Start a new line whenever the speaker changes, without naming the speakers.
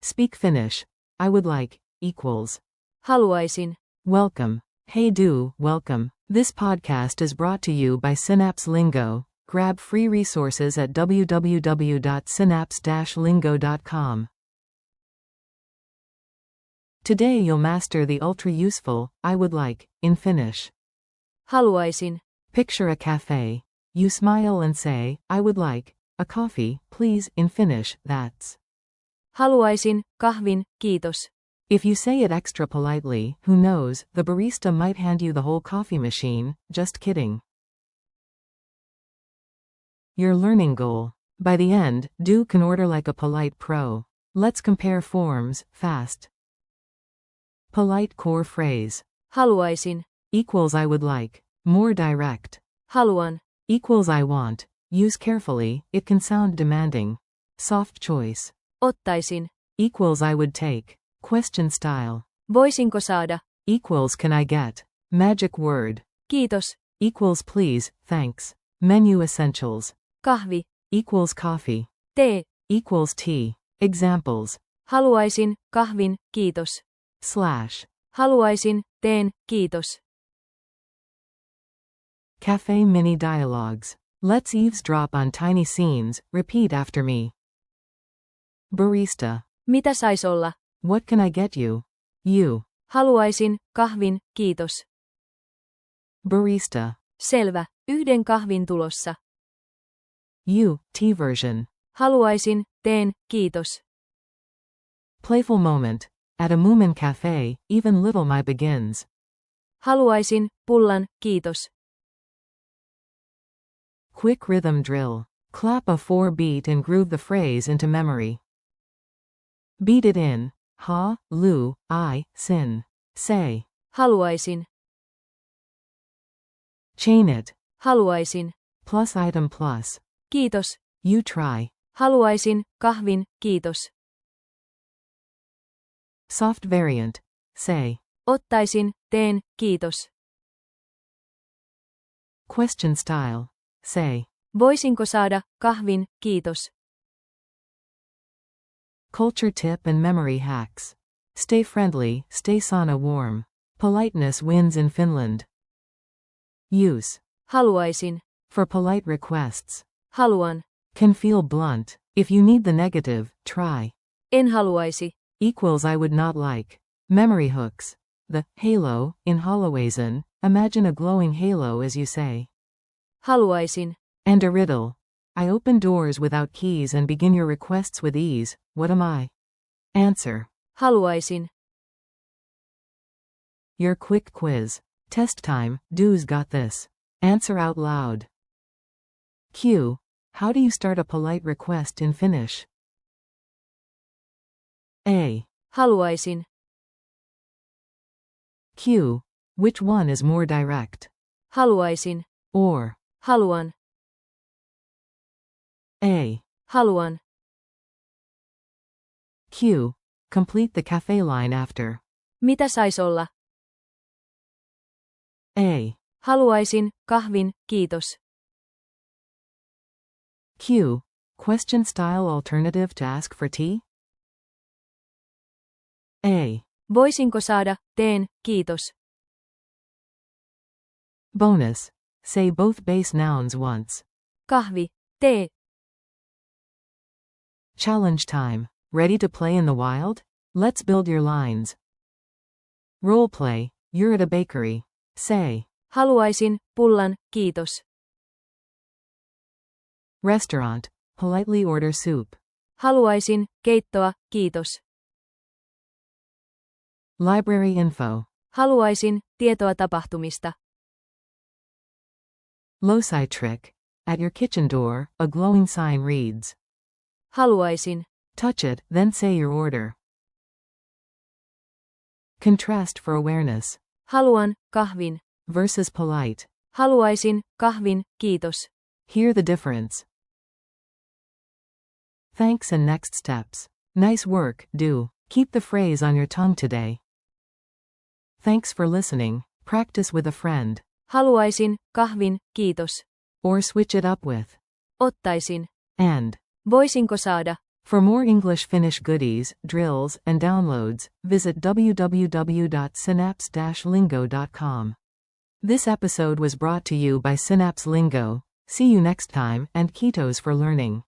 Speak Finnish. I would like, equals.
Haluaisin.
Welcome. Hey welcome. This podcast is brought to you by Synapse Lingo. Grab free resources at www.synapse-lingo.com. Today you'll master the ultra-useful, I would like, in Finnish.
Haluaisin.
Picture a cafe. You smile and say, I would like, a coffee, please, in Finnish, that's.
Haluaisin, kahvin, kiitos.
If you say it extra politely, who knows, the barista might hand you the whole coffee machine, just kidding. Your learning goal. By the end, Du can order like a polite pro. Let's compare forms, fast. Polite core phrase.
Haluaisin.
Equals I would like. More direct.
Haluan.
Equals I want. Use carefully, it can sound demanding. Soft choice.
Ottaisin.
Equals I would take. Question style.
Voisinko saada?
Equals can I get? Magic word.
Kiitos.
Equals please, thanks. Menu essentials.
Kahvi.
Equals coffee.
Tee.
Equals tea. Examples.
Haluaisin, kahvin, kiitos.
Slash.
Haluaisin, teen, kiitos.
Cafe mini dialogues. Let's eavesdrop on tiny scenes, repeat after me. Barista.
Mitä sais olla?
What can I get you? You.
Haluaisin, kahvin, kiitos.
Barista.
Selvä, yhden kahvin tulossa.
You, tea version.
Haluaisin, teen, kiitos.
Playful moment. At a Moomin cafe, even little my begins.
Haluaisin, pullan, kiitos.
Quick rhythm drill. Clap a 4-beat and groove the phrase into memory. Beat it in. Ha, lu, I, sin. Say.
Haluaisin.
Chain it.
Haluaisin.
Plus item plus.
Kiitos.
You try.
Haluaisin, kahvin, kiitos.
Soft variant. Say.
Ottaisin, teen, kiitos.
Question style. Say.
Voisinko saada, kahvin, kiitos.
Culture tip and memory hacks. Stay friendly, stay sauna warm. Politeness wins in Finland. Use.
Haluaisin.
For polite requests.
Haluan.
Can feel blunt. If you need the negative, try.
En haluaisi.
Equals I would not like. Memory hooks. The halo in Haluaisin. Imagine a glowing halo as you say.
Haluaisin.
And a riddle. I open doors without keys and begin your requests with ease. What am I? Answer.
Haluaisin.
Your quick quiz. Test time. Du's got this. Answer out loud. Q. How do you start a polite request in Finnish? A.
Haluaisin.
Q. Which one is more direct?
Haluaisin.
Or.
Haluan.
A.
Haluan.
Q. Complete the cafe line after.
Mitä sais olla?
A.
Haluaisin, kahvin, kiitos.
Q. Question style alternative to ask for tea? A.
Voisinko saada, teen, kiitos.
Bonus. Say both base nouns once.
Kahvi, tee.
Challenge time. Ready to play in the wild? Let's build your lines. Role play. You're at a bakery. Say.
Haluaisin, pullan, kiitos.
Restaurant. Politely order soup.
Haluaisin, keittoa, kiitos.
Library info.
Haluaisin, tietoa tapahtumista.
Loci trick. At your kitchen door, a glowing sign reads.
Haluaisin.
Touch it, then say your order. Contrast for awareness.
Haluan, kahvin.
Versus polite.
Haluaisin, kahvin, kiitos.
Hear the difference. Thanks and next steps. Nice work, Du. Keep the phrase on your tongue today. Thanks for listening. Practice with a friend.
Haluaisin, kahvin, kiitos.
Or switch it up with.
Ottaisin.
And.
Voisinko saada?
For more English Finnish goodies, drills, and downloads, visit www.synapse-lingo.com. This episode was brought to you by Synapse Lingo. See you next time, and Kitos for learning.